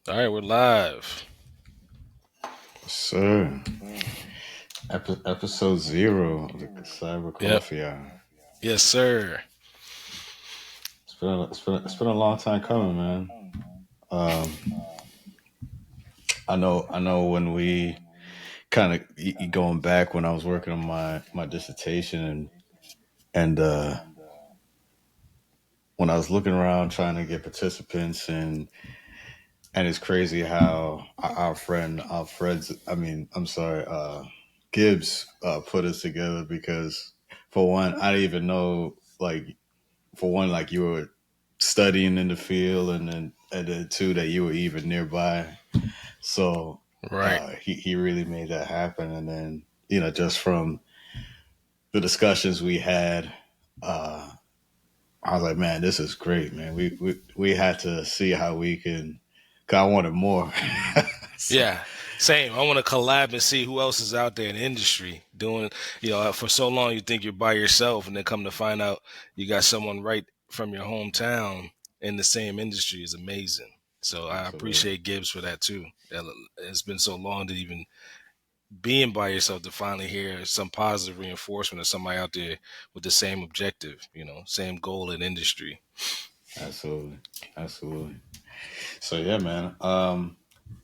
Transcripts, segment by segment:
All right, we're live. Sir, episode 0 of the Cyber Yep. Coffee Hour. Yes, sir. It's been a long time coming, man. Um, I know when we kind of going back when I was working on my dissertation and when I was looking around trying to get participants and it's crazy how our friend Alfred's I mean I'm sorry Gibbs put us together because for one I didn't even know like for one, like you were studying in the field, and then two that you were even nearby. So Right. he really made that happen. And then just from the discussions we had, uh, I was like, man, this is great, man. We had to see how we can. Cause I wanted more. So Yeah. Same. I want to collab and see who else is out there in the industry doing. For so long you think you're by yourself, and then come to find out you got someone right from your hometown in the same industry is amazing. So I absolutely, appreciate Gibbs for that too. It's been so long to even being by yourself to finally hear some positive reinforcement of somebody out there with the same objective, same goal in industry. absolutely, absolutely. So yeah, man.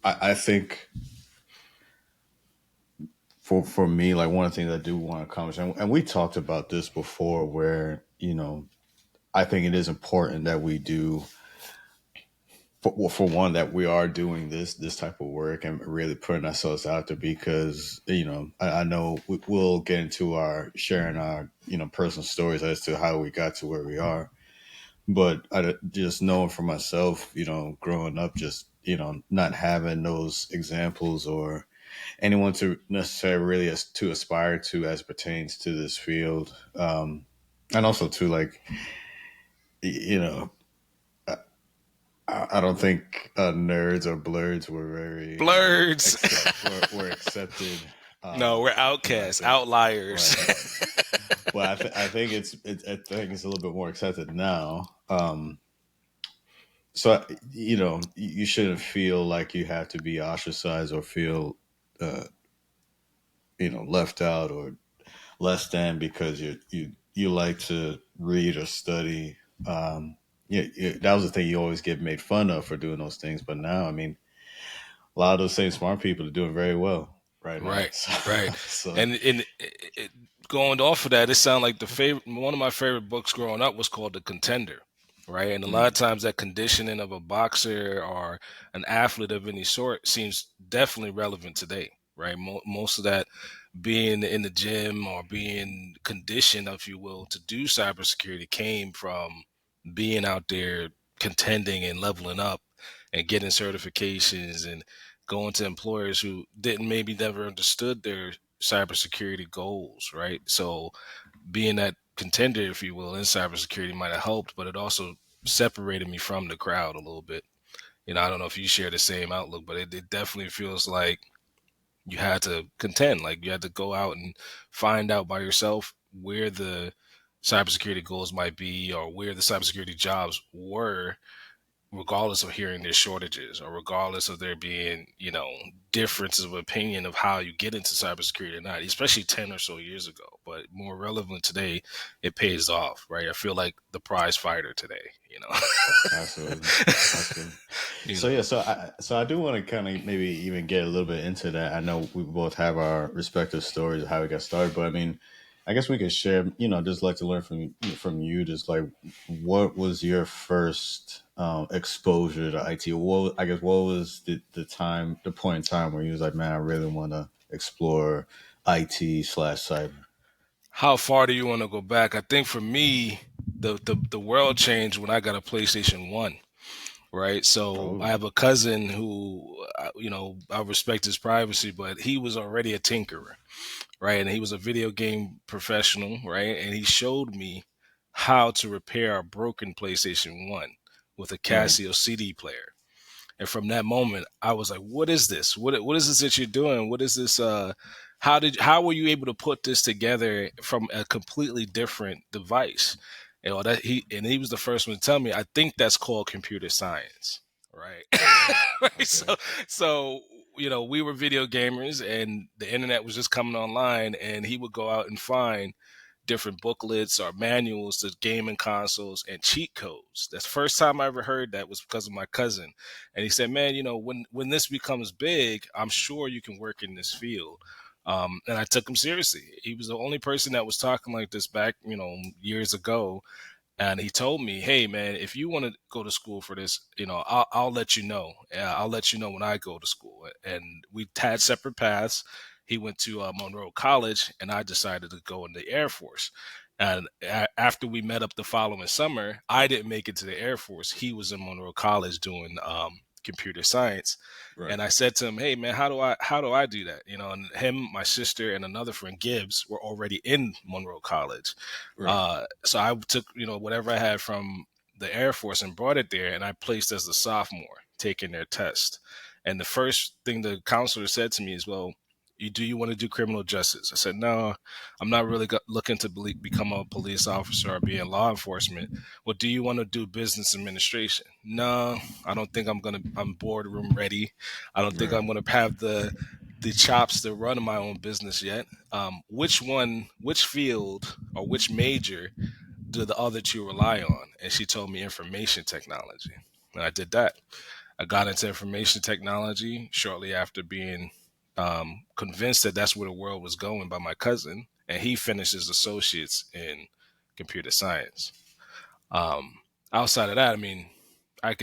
I think for me, like one of the things I do want to accomplish, and we talked about this before, where I think it is important that we do, for one, that we are doing this type of work and really putting ourselves out there because I know we'll get into our sharing our personal stories as to how we got to where we are, but I just knowing for myself, growing up, just not having those examples or anyone to necessarily really to aspire to as pertains to this field. And also too, like, you know, I don't think nerds or blurs were very Blurs. were accepted No, we're back outcasts, then, outliers. right? But I think I think it's a little bit more accepted now. So you shouldn't feel like you have to be ostracized or feel uh, left out or less than because you like to read or study. That was the thing you always get made fun of for doing those things. But now, I mean, a lot of those same smart people are doing very well right now. Right, right. So And going off of that, it sounded like one of my favorite books growing up was called The Contender, right? And a lot of mm, times that conditioning of a boxer or an athlete of any sort seems definitely relevant today, right? Most of that being in the gym or being conditioned, if you will, to do cybersecurity came from being out there contending and leveling up and getting certifications and going to employers who didn't maybe never understood their cybersecurity goals, right? So being that contender, if you will, in cybersecurity might have helped, but it also separated me from the crowd a little bit. I don't know if you share the same outlook, but it definitely feels like you had to contend, like you had to go out and find out by yourself where the cybersecurity goals might be or where the cybersecurity jobs were, regardless of hearing their shortages or regardless of there being, differences of opinion of how you get into cybersecurity or not, especially 10 or so years ago. But more relevant today, it pays off, right? I feel like the prize fighter today, absolutely, absolutely. you So know. yeah, so I do want to kind of maybe even get a little bit into that. I know we both have our respective stories of how we got started, but I mean, I guess we could share. Just like to learn from you. Just like, what was your first exposure to IT? What was the point in time where you was like, man, I really want to explore IT/cyber. How far do you want to go back? I think for me, the world changed when I got a PlayStation 1. Right. So I Oh, have a cousin who, I respect his privacy, but he was already a tinkerer. Right. And he was a video game professional. Right. And he showed me how to repair a broken PlayStation 1 with a right. Casio CD player. And from that moment, I was like, what is this? What is this that you're doing? What is this? How were you able to put this together from a completely different device? That he was the first one to tell me, I think that's called computer science. right? Okay. Right. Okay. So we were video gamers, and the internet was just coming online, and he would go out and find different booklets or manuals to gaming consoles and cheat codes. That's the first time I ever heard that was because of my cousin. And he said, man, when this becomes big, I'm sure you can work in this field. And I took him seriously. He was the only person that was talking like this back, years ago. And he told me, "Hey, man, if you want to go to school for this, I'll let you know. I'll let you know when I go to school." And we had separate paths. He went to Monroe College, and I decided to go in the Air Force. And after we met up the following summer, I didn't make it to the Air Force. He was in Monroe College doing computer science. Right. And I said to him, "Hey, man, how do I do that?" And him, my sister, and another friend, Gibbs, were already in Monroe College. Right. So I took, whatever I had from the Air Force and brought it there, and I placed as a sophomore taking their test. And the first thing the counselor said to me is, "Well, do you want to do criminal justice?" I said, "No, I'm not really looking to become a police officer or be in law enforcement." "Well, do you want to do business administration?" "No, I don't think I'm boardroom ready. I don't think Right. I'm going to have the chops to run my own business yet. Which field or which major do the other two rely on?" And she told me information technology. And I did that. I got into information technology shortly after being convinced that that's where the world was going by my cousin. And he finished his associates in computer science. Um, Outside of that, I mean, I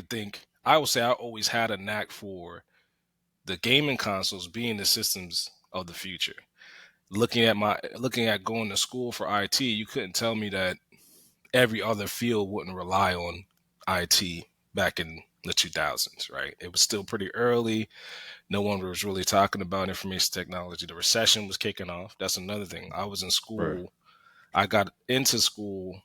would say I always had a knack for the gaming consoles being the systems of the future. Looking at going to school for IT, you couldn't tell me that every other field wouldn't rely on IT back in the 2000s, right? It was still pretty early. No one was really talking about information technology. The recession was kicking off. That's another thing. I was in Right. school. I got into school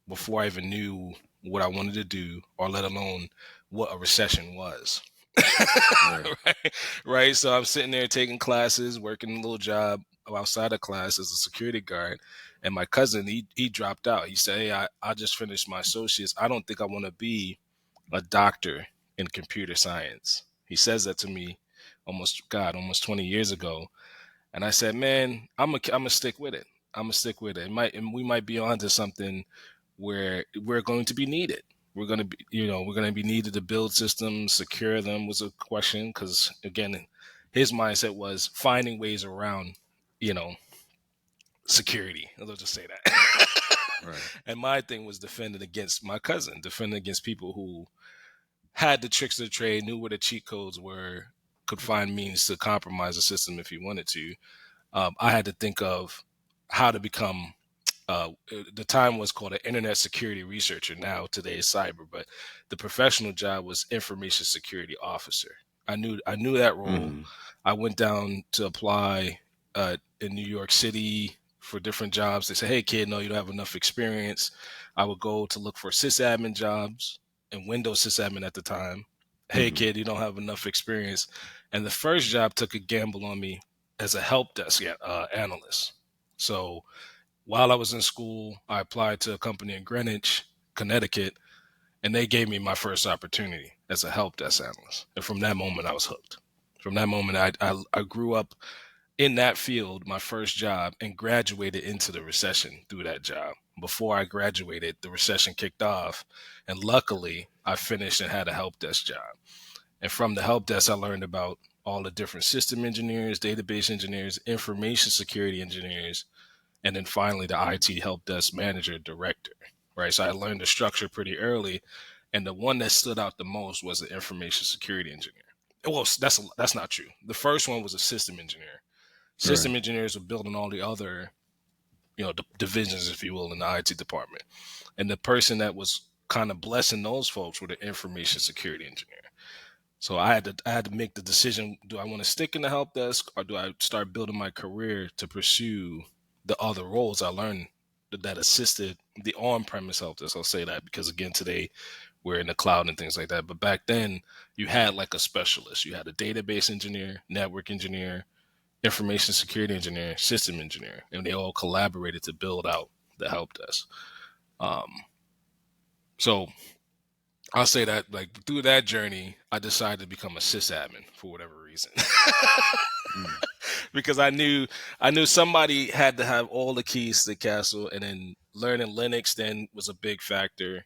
before I even knew what I wanted to do, or let alone what a recession was. Right. right, right. So I'm sitting there taking classes, working a little job outside of class as a security guard, and my cousin he dropped out. He said, "Hey, I just finished my associates. I don't think I want to be a doctor in computer science." He says that to me almost 20 years ago, and I said, "Man, I'm gonna stick with it. I'm gonna stick with it. And we might be onto something where we're going to be needed. We're going to be needed to build systems, secure them." Was a question because again, his mindset was finding ways around, you know, security. Let's just say that. Right. And my thing was defending against my cousin, defending against people who had the tricks of the trade, knew where the cheat codes were, could find means to compromise the system if he wanted to. I had to think of how to become the time was called an internet security researcher. Now today is cyber, but the professional job was information security officer. I knew that role. Mm-hmm. I went down to apply in New York City for different jobs. They said, "Hey kid, no, you don't have enough experience." I would go to look for sysadmin jobs and Windows sysadmin at the time. "Hey Mm-hmm. kid, you don't have enough experience." And the first job took a gamble on me as a help desk analyst. So while I was in school, I applied to a company in Greenwich, Connecticut, and they gave me my first opportunity as a help desk analyst. And from that moment, I was hooked. From that moment, I grew up in that field, my first job, and graduated into the recession through that job. Before I graduated, the recession kicked off, and luckily, I finished and had a help desk job. And from the help desk, I learned about all the different system engineers, database engineers, information security engineers, and then finally the IT help desk manager director. Right. So I learned the structure pretty early. And the one that stood out the most was the information security engineer. Well, that's not true. The first one was a system engineer. Right. System engineers were building all the other, divisions, if you will, in the IT department. And the person that was kind of blessing those folks were the information security engineer. So I had to make the decision: do I want to stick in the help desk, or do I start building my career to pursue the other roles I learned that assisted the on-premise help desk? I'll say that because again, today we're in the cloud and things like that. But back then, you had like a specialist. You had a database engineer, network engineer, information security engineer, system engineer, and they all collaborated to build out the help desk. Um, so I'll say that like through that journey, I decided to become a sysadmin for whatever reason. Mm. Because I knew somebody had to have all the keys to the castle, and then learning Linux then was a big factor,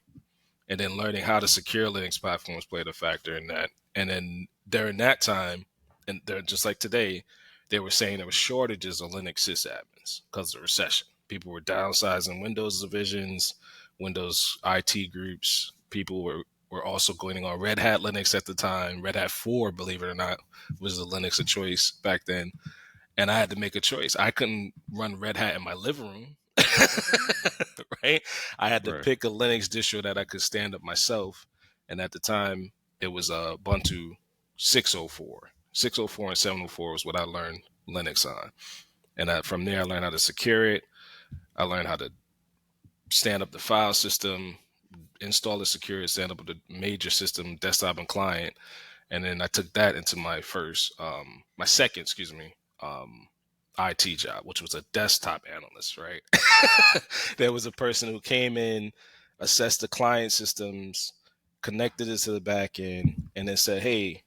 and then learning how to secure Linux platforms played a factor in that. And then during that time, and they're just like today, they were saying there were shortages of Linux sysadmins because of the recession. People were downsizing Windows divisions, Windows IT groups. People were also going on Red Hat Linux at the time. Red Hat 4, believe it or not, was the Linux of choice back then. And I had to make a choice. I couldn't run Red Hat in my living room. Right? I had to Right. pick a Linux distro that I could stand up myself. And at the time, it was Ubuntu 604. 604 and 704 was what I learned Linux on. And from there, I learned how to secure it. I learned how to stand up the file system, install it secure, stand up the major system, desktop and client. And then I took that into my second, um, IT job, which was a desktop analyst. Right, there was a person who came in, assessed the client systems, connected it to the back end, and then said, "Hey,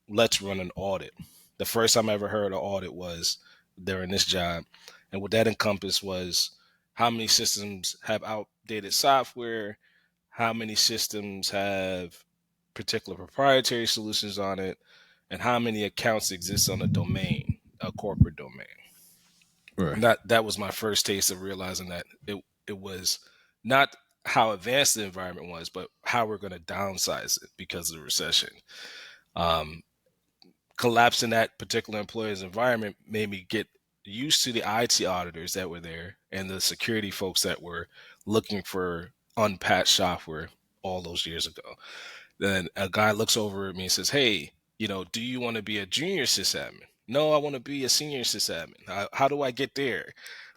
let's run an audit." The first time I ever heard of audit was during this job, and what that encompassed was how many systems have outdated software, how many systems have particular proprietary solutions on it, and how many accounts exist on a domain, a corporate domain. Right. And that was my first taste of realizing that it was not how advanced the environment was, but how we're going to downsize it because of the recession. Um, Collapsing that particular employer's environment made me get used to the IT auditors that were there and the security folks that were looking for unpatched software all those years ago. Then a guy looks over at me and says, "Hey, do you want to be a junior sysadmin?" "No, I want to be a senior sysadmin." How do I get there?"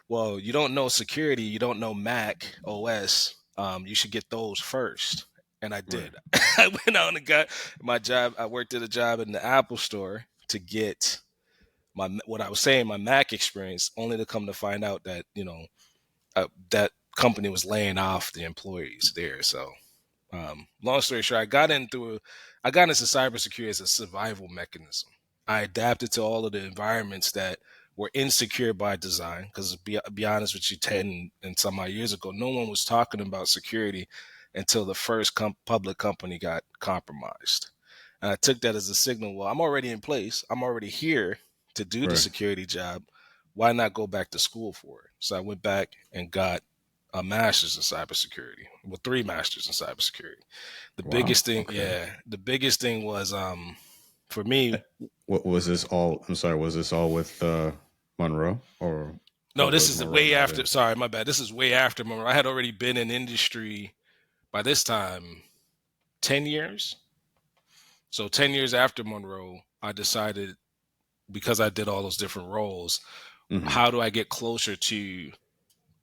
"Well, you don't know security, you don't know Mac OS. You should get those first. And I Right. did. I went out and got my job. I worked at a job in the Apple store to get what I was saying, my Mac experience, only to come to find out that that company was laying off the employees there. So long story short, I got into cybersecurity as a survival mechanism. I adapted to all of the environments that were insecure by design. Because be honest with you, 10 and some odd years ago, no one was talking about security until the first public company got compromised. And I took that as a signal. Well, I'm already in place. I'm already here to do the Right. security job. Why not go back to school for it? So I went back and got a master's in cybersecurity. Well, three masters in cybersecurity. The Wow. biggest thing, Okay. yeah, the biggest thing was for me. What was this all? I'm sorry. Was this all with Monroe, or No, this was is Monroe way not after. in? Sorry, my bad. This is way after. I had already been in industry by this time 10 years. So 10 years after Monroe, I decided, because I did all those different roles, Hmm. how do I get closer to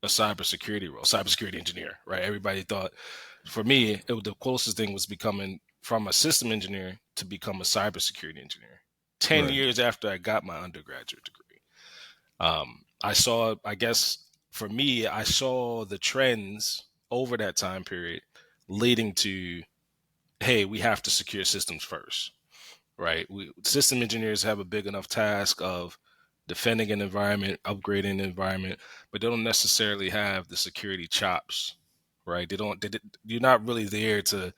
a cybersecurity role, cybersecurity engineer, right? Everybody thought, for me, the closest thing was becoming from a system engineer to become a cybersecurity engineer. 10 Right. years after I got my undergraduate degree, I saw, I guess, for me, I saw the trends over that time period leading to, hey, we have to secure systems first, right? System engineers have a big enough task of defending an environment, upgrading the environment, but they don't necessarily have the security chops, right? You're not really there to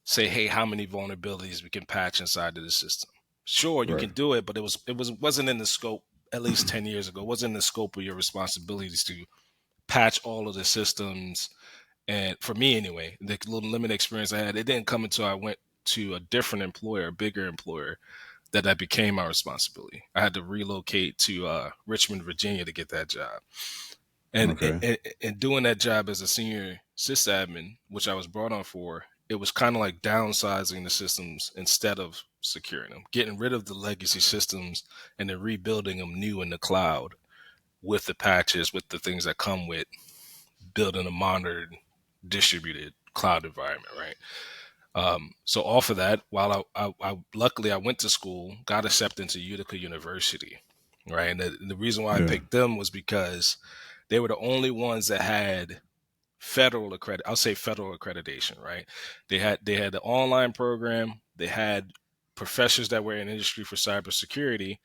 say, hey, how many vulnerabilities we can patch inside of the system. Sure, you Right. can do it, but wasn't in the scope. At least 10 years ago, wasn't in the scope of your responsibilities to patch all of the systems. And for me anyway, the little limited experience I had, it didn't come until I went to a different employer, a bigger employer, that became my responsibility. I had to relocate to Richmond, Virginia to get that job. And Okay. in doing that job as a senior sysadmin, which I was brought on for, it was kind of like downsizing the systems instead of securing them, getting rid of the legacy systems and then rebuilding them new in the cloud with the patches, with the things that come with building a monitored, distributed cloud environment, right? So off of that, while I luckily I went to school, got accepted into Utica University, right? And the reason why I Yeah. picked them was because they were the only ones that had federal accredit. I'll say federal accreditation, right? They had the online program. They had professors that were in industry for cybersecurity,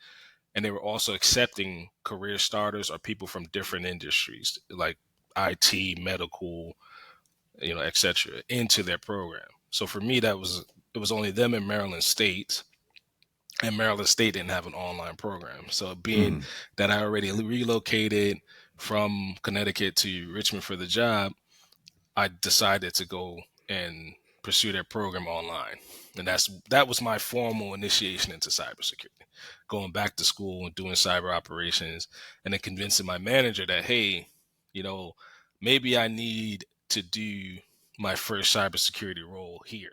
and they were also accepting career starters or people from different industries like IT, medical, etc., into their program. So for me, it was only them in Maryland State, and Maryland State didn't have an online program. So being Mm-hmm. that I already relocated from Connecticut to Richmond for the job, I decided to go and pursue their program online. And that was my formal initiation into cybersecurity. Going back to school and doing cyber operations, and then convincing my manager that, hey, you know, maybe I need to do my first cybersecurity role here.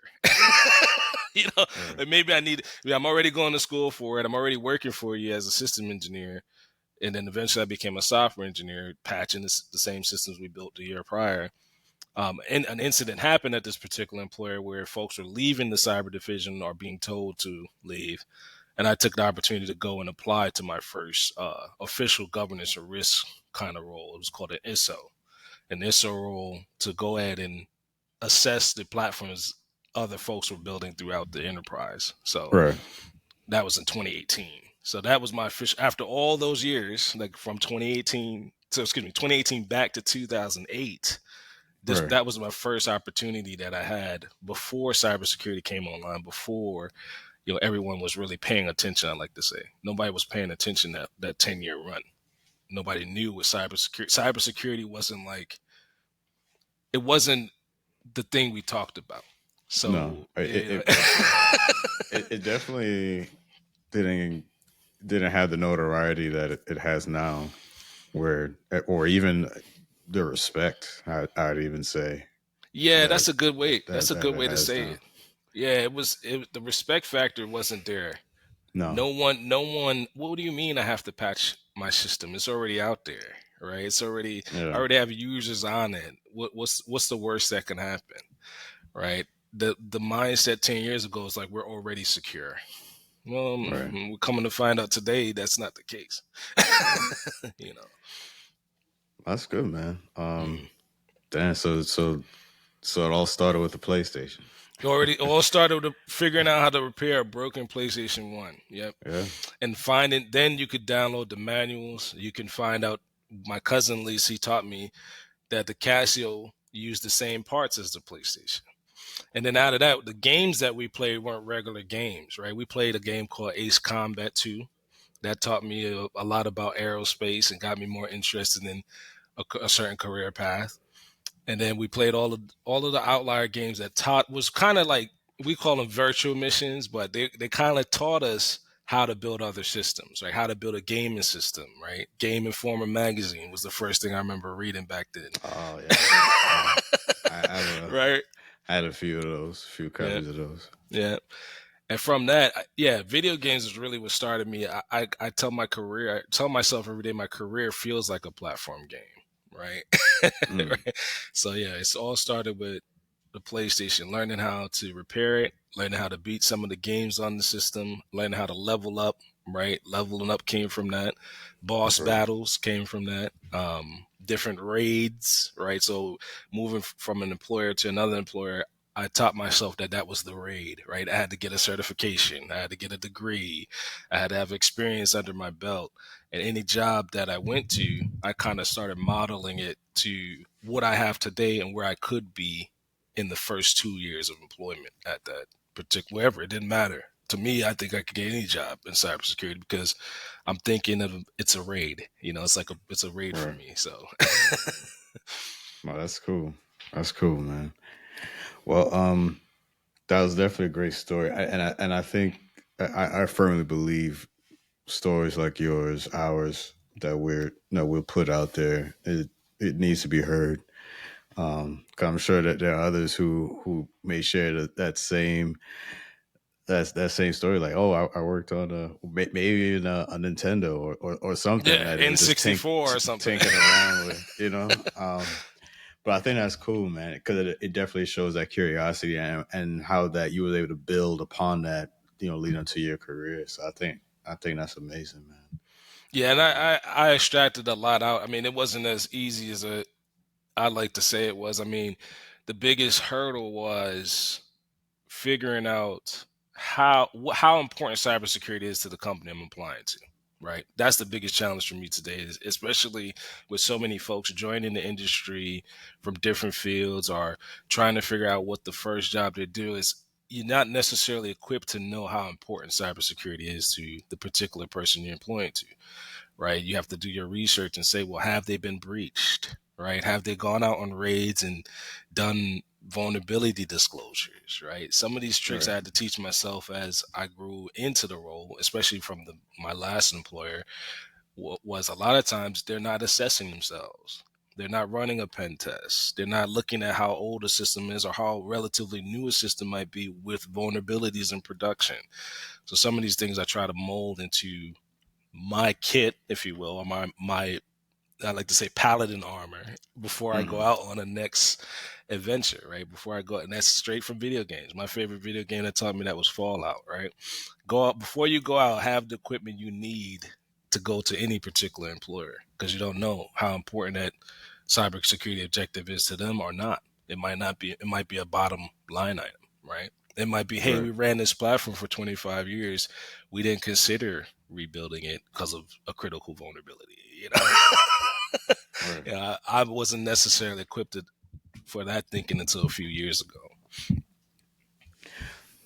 Right. Like maybe I'm already going to school for it. I'm already working for you as a system engineer. And then eventually I became a software engineer, patching the same systems we built the year prior. And an incident happened at this particular employer where folks were leaving the cyber division or being told to leave. And I took the opportunity to go and apply to my first official governance or risk kind of role. It was called an ISO role, to go ahead and assess the platforms other folks were building throughout the enterprise. So Right. that was in 2018. So that was my fish after all those years, like from 2018 to, excuse me, 2018 back to 2008. Right. That was my first opportunity that I had before cybersecurity came online, before everyone was really paying attention. I like to say nobody was paying attention that 10-year run. Nobody knew what cybersecurity. Cybersecurity wasn't like, it wasn't the thing we talked about. No, So it definitely didn't didn't have the notoriety that it has now, where or even the respect. I'd even say yeah, that that's a good way. That's a that good it way to has say now. it. Yeah, the respect factor wasn't there. No. No one, what do you mean I have to patch my system? It's already out there, right? I Yeah. already have users on it. What's the worst that can happen, right? The mindset 10 years ago is like, we're already secure. Well, Right. we're coming to find out today that's not the case. you know. That's good, man. Mm. Damn. So it all started with the PlayStation. Already all started with figuring out how to repair a broken PlayStation 1. Yep. Yeah. And finding, then you could download the manuals. You can find out, my cousin Lisa, he taught me that the Casio used the same parts as the PlayStation. And then out of that, the games that we played weren't regular games, right? We played a game called Ace Combat 2. That taught me a lot about aerospace and got me more interested in a certain career path. And then we played all of the outlier games that taught, was kind of like, we call them virtual missions, but they kind of taught us how to build other systems, right? How to build a gaming system, right? Game Informer magazine was the first thing I remember reading back then. Oh yeah. Yeah. I have a Right? I had a few of those, a few Yeah. copies of those. Yeah. And from that, yeah, video games is really what started me. I tell my career, I tell myself every day, my career feels like a platform game, right? Mm. Right? So yeah, it's all started with the PlayStation, learning how to repair it, learning how to beat some of the games on the system, learning how to level up, right? Leveling up came from that. Boss Right. battles came from that. Different raids, right? So moving from an employer to another employer, I taught myself that was the raid, right? I had to get a certification. I had to get a degree. I had to have experience under my belt. And any job that I went to, I kind of started modeling it to what I have today and where I could be in the first 2 years of employment at that particular, wherever. It didn't matter. To me, I think I could get any job in cybersecurity because I'm thinking of it's a raid. It's a raid for Right. me. So Well, that's cool. That's cool, man. Well, that was definitely a great story, and I think I firmly believe stories like yours, ours, we'll put out there. It needs to be heard. 'Cause I'm sure that there are others who may share that same story. Like, oh, I worked on maybe even a Nintendo or something yeah, that they were just N64 or something. tinkering around with, you know. But I think that's cool, man, because it definitely shows that curiosity and how that you was able to build upon that, leading into your career. So I think that's amazing, man. Yeah, and Um, I extracted a lot out. I mean, it wasn't as easy as I like to say it was. I mean, the biggest hurdle was figuring out how important cybersecurity is to the company I'm applying to. Right, that's the biggest challenge for me today, is especially with so many folks joining the industry from different fields or trying to figure out what the first job they do is. You're not necessarily equipped to know how important cybersecurity is to the particular person you're employing to, right? You have to do your research and say, well, have they been breached, right? Have they gone out on raids and done vulnerability disclosures, right? Some of these tricks I Right. had to teach myself as I grew into the role, especially from my last employer, was a lot of times they're not assessing themselves. They're not running a pen test. They're not looking at how old a system is or how relatively new a system might be with vulnerabilities in production. So some of these things I try to mold into my kit, if you will, or my I like to say paladin armor before I go Hmm. out on the next adventure, right? Before I go, and that's straight from video games. My favorite video game that taught me that was Fallout, right? Go out before you go out, have the equipment you need to go to any particular employer because you don't know how important that cybersecurity objective is to them or not. It might not be. It might be a bottom line item, right? It might be, hey, Right. we ran this platform for 25 years. We didn't consider rebuilding it because of a critical vulnerability. Right. Yeah, I wasn't necessarily equipped for that thinking until a few years ago.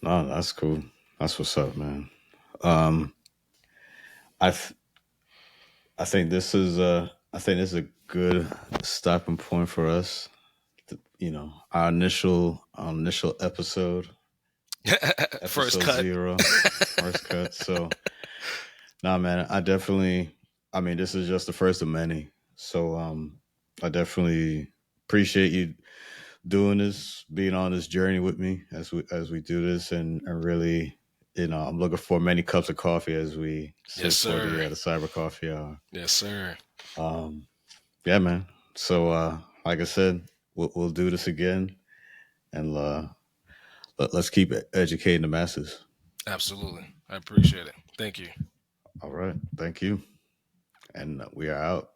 No, that's cool. That's what's up, man. Um, I th- I think this is a good stopping point for us. You know, our initial First episode cut. 0, first cut. So, nah, man, I mean, this is just the first of many. So, I definitely appreciate you doing this, being on this journey with me as we do this, and really, I'm looking for many cups of coffee as we Yes, sit for sir. the cyber coffee hour. Yes, sir. Um, yeah, man. So, like I said, we'll do this again, and let's keep educating the masses. Absolutely. I appreciate it. Thank you. All right, thank you, and we are out.